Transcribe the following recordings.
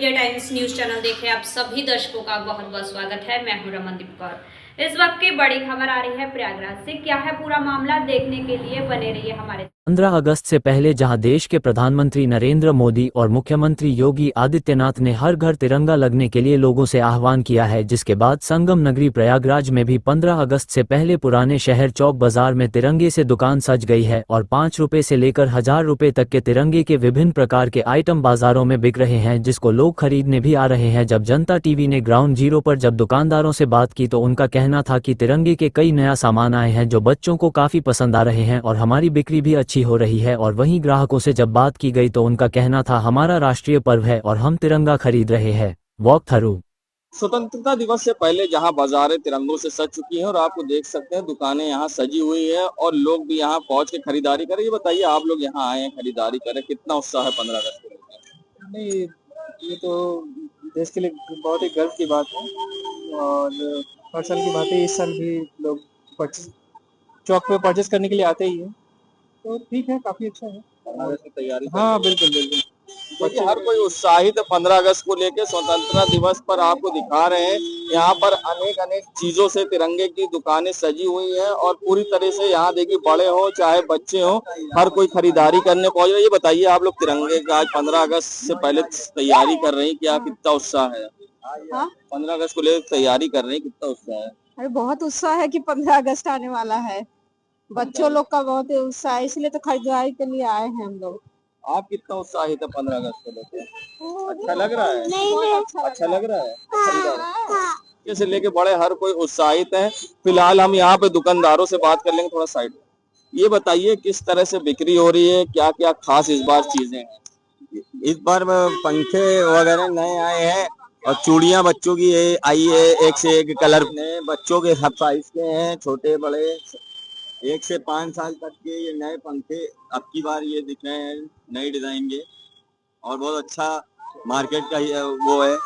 विजय times news channel देखे आप सभी दर्शकों का बहुत बहुत स्वागत है। मैं हूं रमनदीप कौर। इस वक्त की बड़ी खबर आ रही है प्रयागराज से। क्या है पूरा मामला, देखने के लिए बने रहिए हमारे। 15 अगस्त से पहले जहां देश के प्रधानमंत्री नरेंद्र मोदी और मुख्यमंत्री योगी आदित्यनाथ ने हर घर तिरंगा लगने के लिए लोगों से आह्वान किया है, जिसके बाद संगम नगरी प्रयागराज में भी 15 अगस्त से पहले पुराने शहर चौक बाजार में तिरंगे से दुकान सज गई है और 5 रुपए से लेकर 1000 रुपए तक के तिरंगे के विभिन्न प्रकार के आइटम बाजारों में बिक रहे हैं, जिसको लोग खरीदने भी आ रहे हैं। जब जनता टीवी ने ग्राउंड जीरो पर जब दुकानदारों से बात की तो उनका कहना था कि तिरंगे के कई नया सामान आए हैं जो बच्चों को काफी पसंद आ रहे हैं और हमारी बिक्री भी अच्छी हो रही है। और वहीं ग्राहकों से जब बात की गई तो उनका कहना था हमारा राष्ट्रीय पर्व है और हम तिरंगा खरीद रहे हैं। Walk through. स्वतंत्रता दिवस से पहले जहां बाजारें तिरंगों से सज चुकी हैं और आपको देख सकते हैं दुकानें यहां सजी हुई है और लोग भी यहां पहुंच के खरीदारी करें। ये बताइए, आप लोग यहां आए हैं खरीदारी करें, कितना उत्साह है 15 अगस्त को लेकर? नहीं, ये तो देश के लिए बहुत ही गर्व की बात है और हर साल की बात है। इस साल भी लोग परचेज चौक पे परचेज करने के लिए आते ही हैं, तो ठीक है, काफी अच्छा है। 15 अगस्त की तैयारी हाँ, बिल्कुल बिल्कुल। देखिए, हर कोई उत्साहित है 15 अगस्त को लेकर। स्वतंत्रता दिवस पर आपको दिखा रहे हैं यहाँ पर अनेक अनेक चीजों से तिरंगे की दुकानें सजी हुई हैं और पूरी तरह से यहाँ देखिए बड़े हो चाहे बच्चे हो, हर कोई खरीदारी करने पहुंच रहे हैं। ये बताइए, आप लोग तिरंगे का आज 15 अगस्त से पहले तैयारी कर रही हैं, क्या कितना उत्साह है? हाँ? 15 अगस्त को लेकर तैयारी कर रही हैं, कितना उत्साह है? अरे बहुत उत्साह है कि 15 अगस्त आने वाला है। बच्चों लोग का बहुत उत्साह है, इसलिए तो खरीदारी के लिए आए हैं हम लोग। आप कितना उत्साहित है 15 अगस्त को लेकर? अच्छा लग रहा है? अच्छा लग रहा है? खरीदारी से लेके बड़े हर कोई उत्साहित है। फिलहाल हम यहाँ पे दुकानदारों से बात कर लेंगे, थोड़ा साइड। ये बताइए, किस तरह से बिक्री हो रही है, क्या क्या खास इस बार चीजें हैं? इस बार पंखे वगैरह नए आए हैं और चूड़ियां बच्चों की आई है, एक से एक कलर में बच्चों के सब साइज के हैं, छोटे बड़े 1 से 5 साल तक के ये नए पंखे अब की बार ये दिख रहे हैं, नई डिजाइन के। और बहुत अच्छा मार्केट का वो है,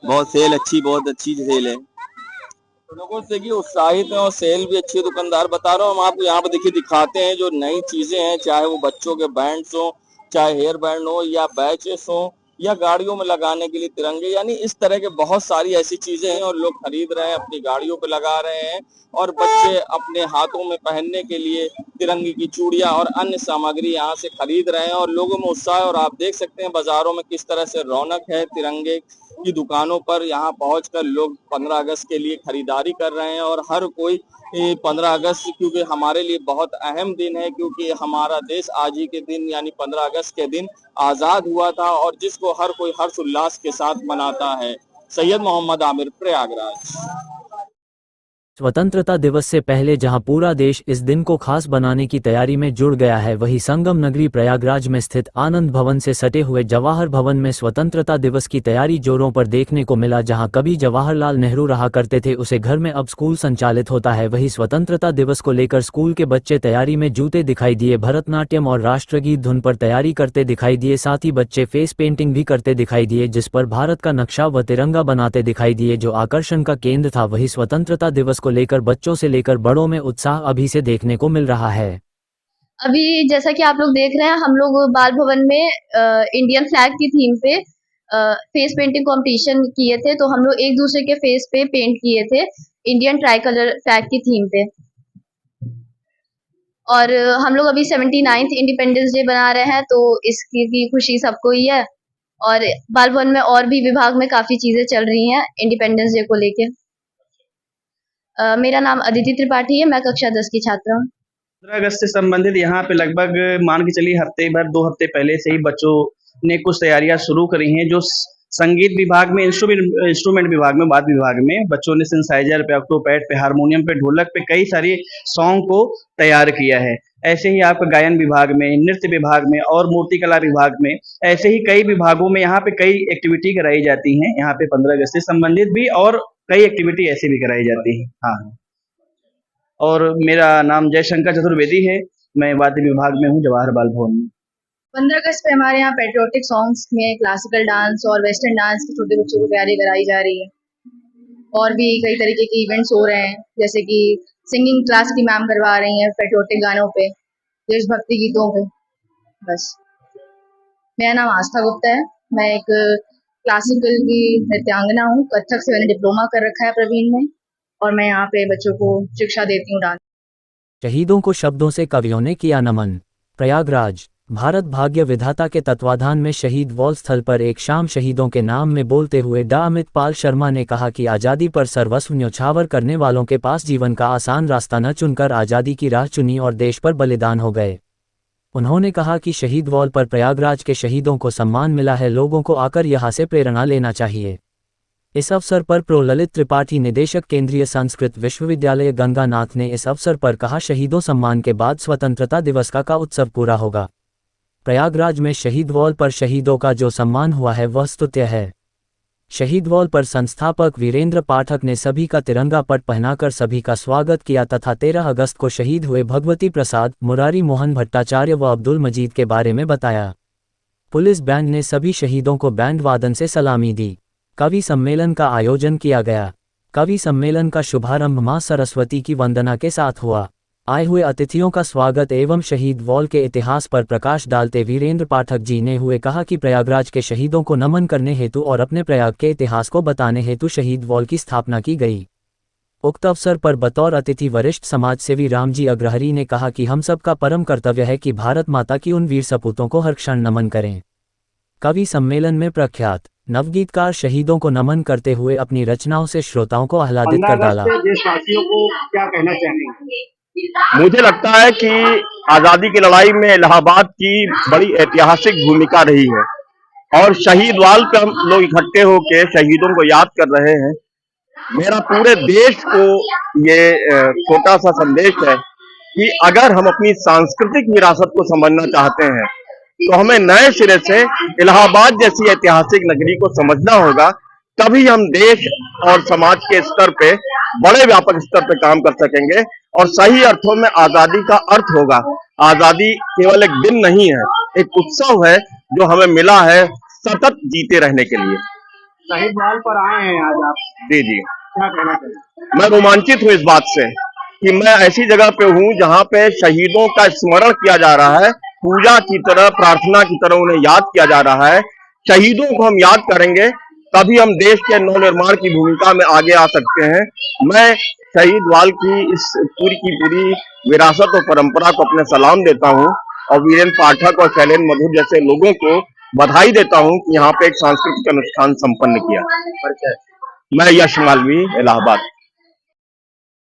बहुत अच्छी सेल है। तो लोगों से कि उत्साहित है और सेल भी अच्छी है। दुकानदार बता रहा हूँ हम आपको यहाँ पे देखिए दिखाते हैं जो नई चीजें हैं, चाहे वो बच्चों के बैंड्स हो, चाहे हेयर बैंड हो या बैचेस हो या गाड़ियों में लगाने के लिए तिरंगे, यानी इस तरह के बहुत सारी ऐसी चीजें हैं और लोग खरीद रहे हैं, अपनी गाड़ियों पे लगा रहे हैं और बच्चे अपने हाथों में पहनने के लिए तिरंगे की चूड़ियां और अन्य सामग्री यहाँ से खरीद रहे हैं और लोगों में उत्साह है। और आप देख सकते हैं बाजारों में किस तरह से रौनक है। तिरंगे की दुकानों पर यहाँ पहुंचकर लोग 15 अगस्त के लिए खरीदारी कर रहे हैं और हर कोई 15 अगस्त क्योंकि हमारे लिए बहुत अहम दिन है, क्योंकि हमारा देश आज ही के दिन यानी 15 अगस्त के दिन आजाद हुआ था और जिसको हर कोई हर्ष उल्लास के साथ मनाता है। सैयद मोहम्मद आमिर, प्रयागराज। स्वतंत्रता दिवस से पहले जहां पूरा देश इस दिन को खास बनाने की तैयारी में जुड़ गया है, वहीं संगम नगरी प्रयागराज में स्थित आनंद भवन से सटे हुए जवाहर भवन में स्वतंत्रता दिवस की तैयारी जोरों पर देखने को मिला। जहां कभी जवाहरलाल नेहरू रहा करते थे, उसे घर में अब स्कूल संचालित होता है। वहीं स्वतंत्रता दिवस को लेकर स्कूल के बच्चे तैयारी में जुटे दिखाई दिए, भरतनाट्यम और राष्ट्रगीत धुन पर तैयारी करते दिखाई दिए। साथ ही बच्चे फेस पेंटिंग भी करते दिखाई दिए, जिस पर भारत का नक्शा व तिरंगा बनाते दिखाई दिए, जो आकर्षण का केंद्र था। वहीं स्वतंत्रता दिवस को लेकर बच्चों से लेकर बड़ों में उत्साह अभी से देखने को मिल रहा है। अभी जैसा कि आप लोग देख रहे हैं, हम लोग बाल भवन में इंडियन फ्लैग की थीम पे फेस पेंटिंग कंपटीशन किए थे। तो हम लोग एक दूसरे के फेस पे पेंट किए थे इंडियन ट्राई कलर फ्लैग की थीम पे। और हम लोग अभी 79th इंडिपेंडेंस डे बना रहे हैं, तो इसकी की खुशी सबको ही है। और बाल भवन में और भी विभाग में काफी चीजें चल रही हैं इंडिपेंडेंस डे को लेके। मेरा नाम अदिति त्रिपाठी है, मैं कक्षा 10 की छात्रा हूँ। 15 अगस्त से संबंधित यहाँ पे लगभग मान के चलिए हफ्ते भर 2 हफ्ते पहले से ही बच्चों ने कुछ तैयारियां शुरू करी हैं। जो संगीत विभाग में, इंस्ट्रूमेंट विभाग में, वाद्य विभाग में बच्चों ने सिंथेसाइजर पे, ऑक्टोपैड पे, हारमोनियम पे, ढोलक पे कई सारे सॉन्ग को तैयार किया है। ऐसे ही आपका गायन विभाग में, नृत्य विभाग में और मूर्तिकला विभाग में, ऐसे ही कई विभागों में यहाँ पे कई एक्टिविटी कराई जाती हैं। यहाँ पे 15 अगस्त से संबंधित भी और कई एक्टिविटी ऐसी भी कराई जाती है। हाँ, और मेरा नाम जयशंकर चतुर्वेदी है, मैं वाद्य विभाग में हूँ जवाहर बाल भवन में। 15 अगस्त पे हमारे यहाँ पेट्रियोटिक सॉन्ग्स में क्लासिकल डांस और वेस्टर्न डांस की छोटे बच्चों को तैयारी कराई जा रही है। और भी कई तरीके के इवेंट्स हो रहे हैं, जैसे कि सिंगिंग क्लास की मैम करवा रही हैं पेट्रियोटिक गानों पे, देशभक्ति गीतों पे। बस। मेरा नाम आस्था गुप्ता है, मैं एक क्लासिकल की नृत्यांगना हूँ। कथक से मैंने डिप्लोमा कर रखा है प्रवीण में, और मैं यहाँ पे बच्चों को शिक्षा देती हूँ डांस। शहीदों को शब्दों से कवियों ने किया नमन। प्रयागराज। भारत भाग्य विधाता के तत्वाधान में शहीद वॉल स्थल पर एक शाम शहीदों के नाम में बोलते हुए डा अमित पाल शर्मा ने कहा कि आज़ादी पर सर्वस्व न्यौछावर करने वालों के पास जीवन का आसान रास्ता न चुनकर आज़ादी की राह चुनी और देश पर बलिदान हो गए। उन्होंने कहा कि शहीद वॉल पर प्रयागराज के शहीदों को सम्मान मिला है, लोगों को आकर यहाँ से प्रेरणा लेना चाहिए। इस अवसर पर प्रो ललित त्रिपाठी निदेशक केंद्रीय संस्कृत विश्वविद्यालय गंगानाथ ने इस अवसर पर कहा, शहीदों सम्मान के बाद स्वतंत्रता दिवस का उत्सव पूरा होगा। प्रयागराज में शहीद वॉल पर शहीदों का जो सम्मान हुआ है वह स्तुत्य है। शहीद वॉल पर संस्थापक वीरेंद्र पाठक ने सभी का तिरंगा पट पहनाकर सभी का स्वागत किया तथा 13 अगस्त को शहीद हुए भगवती प्रसाद, मुरारी मोहन भट्टाचार्य व अब्दुल मजीद के बारे में बताया। पुलिस बैंड ने सभी शहीदों को बैंड वादन से सलामी दी। कवि सम्मेलन का आयोजन किया गया। कवि सम्मेलन का शुभारंभ मां सरस्वती की वंदना के साथ हुआ। आए हुए अतिथियों का स्वागत एवं शहीद वॉल के इतिहास पर प्रकाश डालते वीरेंद्र पाठक जी ने हुए कहा कि प्रयागराज के शहीदों को नमन करने हेतु और अपने प्रयाग के इतिहास को बताने हेतु शहीद वॉल की स्थापना की गई। उक्त अवसर पर बतौर अतिथि वरिष्ठ समाजसेवी रामजी अग्रहरी ने कहा कि हम सब का परम कर्तव्य है कि भारत माता की उन वीर सपूतों को हर क्षण नमन करें। कवि सम्मेलन में प्रख्यात नवगीतकार शहीदों को नमन करते हुए अपनी रचनाओं से श्रोताओं को आह्लादित कर डाला। देशवासियों को क्या कहना चाहेंगे? मुझे लगता है कि आजादी की लड़ाई में इलाहाबाद की बड़ी ऐतिहासिक भूमिका रही है और शहीद वाल पे हम लोग इकट्ठे होकर शहीदों को याद कर रहे हैं। मेरा पूरे देश को ये छोटा सा संदेश है कि अगर हम अपनी सांस्कृतिक विरासत को समझना चाहते हैं तो हमें नए सिरे से इलाहाबाद जैसी ऐतिहासिक नगरी को समझना होगा, तभी हम देश और समाज के स्तर पे बड़े व्यापक स्तर पे काम कर सकेंगे और सही अर्थों में आजादी का अर्थ होगा। आजादी केवल एक दिन नहीं है, एक उत्सव है जो हमें मिला है सतत जीते रहने के लिए। शहीद वाल पर आए हैं आज आप, जी जी, क्या कहना चाहिए? मैं रोमांचित हूँ इस बात से कि मैं ऐसी जगह पे हूँ जहाँ पे शहीदों का स्मरण किया जा रहा है, पूजा की तरह, प्रार्थना की तरह उन्हें याद किया जा रहा है। शहीदों को हम याद करेंगे तभी हम देश के नवनिर्माण की भूमिका में आगे आ सकते हैं। मैं शहीद वाल की इस पूरी विरासत और परंपरा को अपने सलाम देता हूं और वीरेंद्र पाठक और शैलेंद्र मधुर जैसे लोगों को बधाई देता हूं कि यहाँ पे एक सांस्कृतिक अनुष्ठान संपन्न किया। मैं यश मालवी, इलाहाबाद।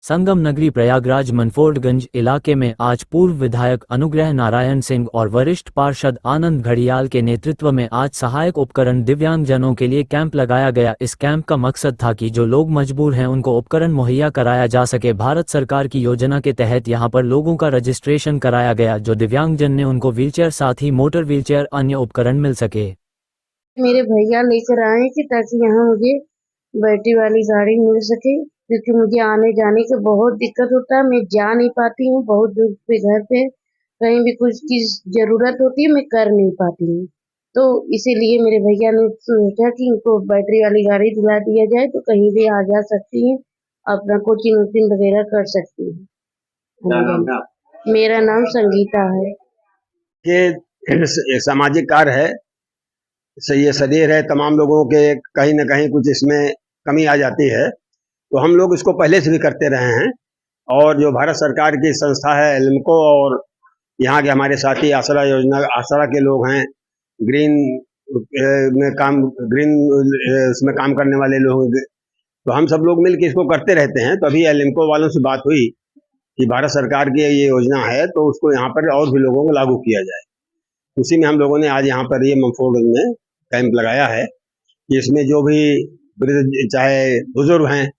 संगम नगरी प्रयागराज मनफोर्डगंज इलाके में आज पूर्व विधायक अनुग्रह नारायण सिंह और वरिष्ठ पार्षद आनंद घड़ियाल के नेतृत्व में आज सहायक उपकरण दिव्यांगजनों के लिए कैंप लगाया गया। इस कैंप का मकसद था कि जो लोग मजबूर हैं उनको उपकरण मुहैया कराया जा सके। भारत सरकार की योजना के तहत यहां पर लोगों का रजिस्ट्रेशन कराया गया। जो दिव्यांगजन ने उनको व्हीलचेयर साथ ही मोटर व्हीलचेयर अन्य उपकरण मिल सके। मेरे भैया लेकर आए कि ताकि यहाँ मुझे बैटरी वाली गाड़ी मिल सके, क्योंकि मुझे आने जाने की बहुत दिक्कत होता है। मैं जा नहीं पाती हूँ, बहुत दूर पे घर पे कहीं भी कुछ चीज जरूरत होती है मैं कर नहीं पाती हूँ। तो इसीलिए मेरे भैया ने सोचा कि इनको बैटरी वाली गाड़ी दिला दिया जाए तो कहीं भी आ जा सकती हैं, अपना कोचिंग वोचिंग वगैरह कर सकती हैं। मेरा नाम संगीता है। ये सामाजिक कार्य है, ये शरीर है, तमाम लोगों के कहीं न कहीं कुछ इसमें कमी आ जाती है, तो हम लोग इसको पहले से भी करते रहे हैं। और जो भारत सरकार की संस्था है एलिम्को और यहाँ के हमारे साथी आसरा योजना आसरा के लोग हैं, ग्रीन उसमें काम करने वाले लोग, तो हम सब लोग मिल के इसको करते रहते हैं। तो अभी एलिम्को वालों से बात हुई कि भारत सरकार की ये योजना है तो उसको यहाँ पर और भी लोगों को लागू किया जाए। उसी में हम लोगों ने आज यहाँ पर ये मनफोर्ड में कैंप लगाया है कि इसमें जो भी चाहे बुजुर्ग हैं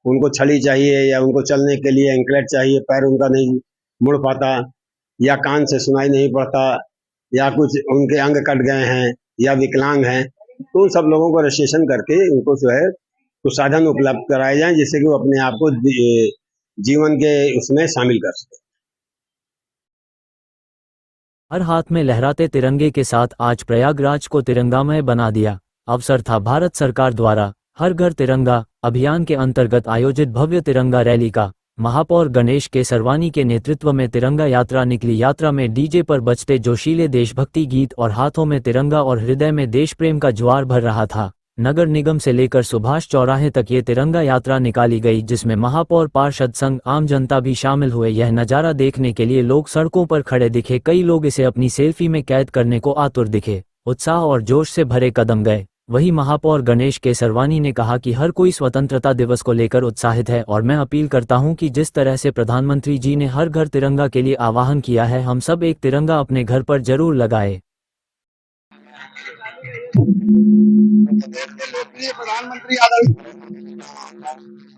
उनको छड़ी चाहिए या उनको चलने के लिए एंकलेट चाहिए, पैर उनका नहीं मुड़ पाता या कान से सुनाई नहीं पड़ता या कुछ उनके अंग कट गए हैं या विकलांग हैं, तो सब लोगों को रजिस्ट्रेशन करके उनको जो है कुछ साधन उपलब्ध कराए जाएं जिससे कि वो अपने आप को जीवन के उसमें शामिल कर सके। हर हाथ में लहराते तिरंगे के साथ आज प्रयागराज को तिरंगामय बना दिया। अवसर था भारत सरकार द्वारा हर घर तिरंगा अभियान के अंतर्गत आयोजित भव्य तिरंगा रैली का। महापौर गणेश केसरवानी के नेतृत्व में तिरंगा यात्रा निकली। यात्रा में डीजे पर बजते जोशीले देशभक्ति गीत और हाथों में तिरंगा और हृदय में देश प्रेम का ज्वार भर रहा था। नगर निगम से लेकर सुभाष चौराहे तक ये तिरंगा यात्रा निकाली गई, जिसमें महापौर पार्षद संघ आम जनता भी शामिल हुए। यह नज़ारा देखने के लिए लोग सड़कों पर खड़े दिखे। कई लोग इसे अपनी सेल्फी में कैद करने को आतुर दिखे, उत्साह और जोश से भरे कदम गए। वहीं महापौर गणेश केसरवानी ने कहा कि हर कोई स्वतंत्रता दिवस को लेकर उत्साहित है और मैं अपील करता हूं कि जिस तरह से प्रधानमंत्री जी ने हर घर तिरंगा के लिए आह्वान किया है, हम सब एक तिरंगा अपने घर पर जरूर लगाए। प्रधानमंत्री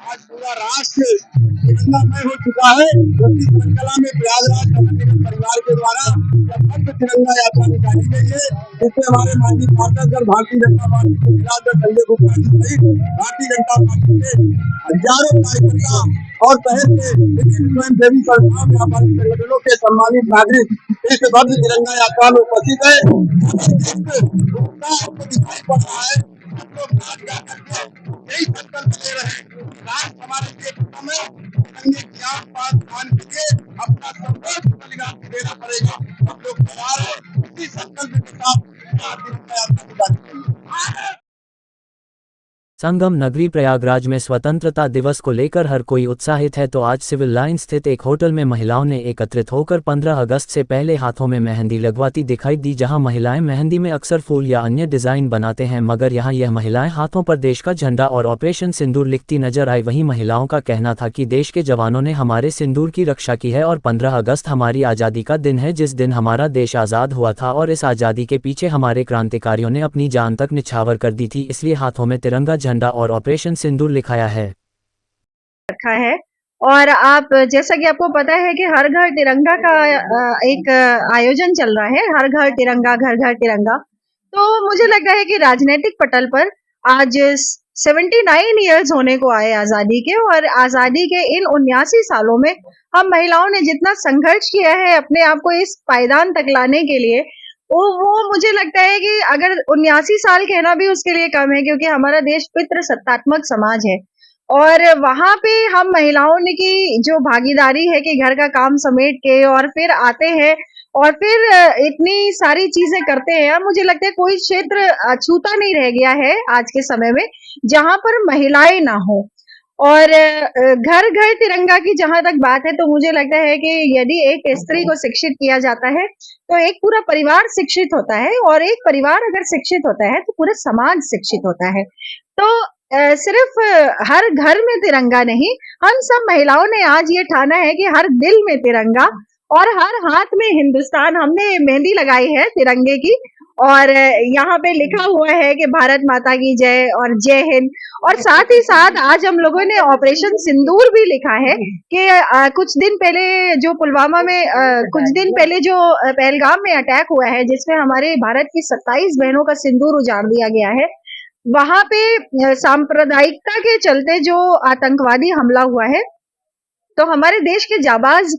आज पूरा राष्ट्र तिरंगामय हो चुका है, क्योंकि संकला में प्रयागराज नगर निगम परिवार के द्वारा भव्य तिरंगा यात्रा निकाली गई है, जिसमें हमारे माननीय पार्षद भारतीय जनता पार्टी के जिलाध्यक्ष संजय गुप्ता जी सहित भारतीय जनता पार्टी के हजारों कार्यकर्ता और शहर के विभिन्न स्वयंसेवी संस्थाओं व्यापारिक संगठनों के सम्मानित नागरिक इस भव्य तिरंगा यात्रा में उपस्थित है। दिखाई पड़ रहा है, हम लोग यही संकल्प ले रहे हैं, राष्ट्र हमारे लिए प्रथम है, तिरंगे की आस पास मान के लिए अपना सर्वोच्च बलिदान देना पड़ेगा। हम लोग तैयार हैं, इसी संकल्प के साथ तिरंगा यात्रा निकाली गई। संगम नगरी प्रयागराज में स्वतंत्रता दिवस को लेकर हर कोई उत्साहित है, तो आज सिविल लाइन स्थित एक होटल में महिलाओं ने एकत्रित होकर 15 अगस्त से पहले हाथों में मेहंदी लगवाती दिखाई दी। जहां महिलाएं मेहंदी में अक्सर फूल या अन्य डिजाइन बनाते हैं, मगर यहां यह महिलाएं हाथों पर देश का झंडा और ऑपरेशन सिंदूर लिखती नजर आई। वहीं महिलाओं का कहना था कि देश के जवानों ने हमारे सिंदूर की रक्षा की है और 15 अगस्त हमारी आज़ादी का दिन है, जिस दिन हमारा देश आज़ाद हुआ था और इस आज़ादी के पीछे हमारे क्रांतिकारियों ने अपनी जान तक निछावर कर दी थी, इसलिए हाथों में तिरंगा झंडा और ऑपरेशन सिंदूर लिखाया है रखा है। और आप जैसा कि आपको पता है कि हर घर तिरंगा का एक आयोजन चल रहा है, हर घर तिरंगा घर घर तिरंगा। तो मुझे लगता है कि राजनीतिक पटल पर आज 79 इयर्स होने को आए आजादी के, और आजादी के इन 79 सालों में हम महिलाओं ने जितना संघर्ष किया है अपने आप को इस पायदान तक लाने के लिए, वो मुझे लगता है कि अगर 79 साल कहना भी उसके लिए कम है, क्योंकि हमारा देश पितृसत्तात्मक समाज है और वहां पे हम महिलाओं ने की जो भागीदारी है कि घर का काम समेट के और फिर आते हैं और फिर इतनी सारी चीजें करते हैं, मुझे लगता है कोई क्षेत्र अछूता नहीं रह गया है आज के समय में जहां पर महिलाएं ना हो। और घर घर तिरंगा की जहां तक बात है, तो मुझे लगता है कि यदि एक स्त्री को शिक्षित किया जाता है तो एक पूरा परिवार शिक्षित होता है, और एक परिवार अगर शिक्षित होता है तो पूरा समाज शिक्षित होता है। तो सिर्फ हर घर में तिरंगा नहीं, हम सब महिलाओं ने आज ये ठाना है कि हर दिल में तिरंगा और हर हाथ में हिंदुस्तान। हमने मेहंदी लगाई है तिरंगे की और यहाँ पे लिखा हुआ है कि भारत माता की जय और जय हिंद, और साथ ही साथ आज हम लोगों ने ऑपरेशन सिंदूर भी लिखा है कि कुछ दिन पहले जो पुलवामा में कुछ दिन पहले जो पहलगाम में अटैक हुआ है, जिसमें हमारे भारत की 27 बहनों का सिंदूर उजाड़ दिया गया है, वहां पे सांप्रदायिकता के चलते जो आतंकवादी हमला हुआ है, तो हमारे देश के जाबाज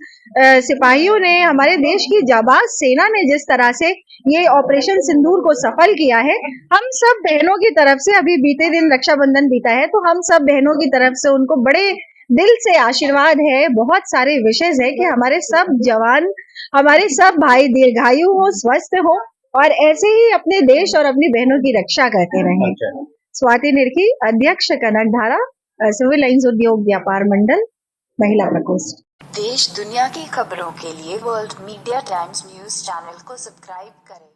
सिपाहियों ने, हमारे देश की जाबाज सेना ने जिस तरह से ये ऑपरेशन सिंदूर को सफल किया है, हम सब बहनों की तरफ से, अभी बीते दिन रक्षाबंधन बीता है, तो हम सब बहनों की तरफ से उनको बड़े दिल से आशीर्वाद है। बहुत सारे विशेष है कि हमारे सब जवान, हमारे सब भाई दीर्घायु हो, स्वस्थ हो और ऐसे ही अपने देश और अपनी बहनों की रक्षा करते रहें। स्वाति निरखी, अध्यक्ष कनक धारा, सिविल लाइंस उद्योग व्यापार मंडल, महिला प्रकोष्ठ। देश दुनिया की खबरों के लिए world media times news channel को सब्सक्राइब करें।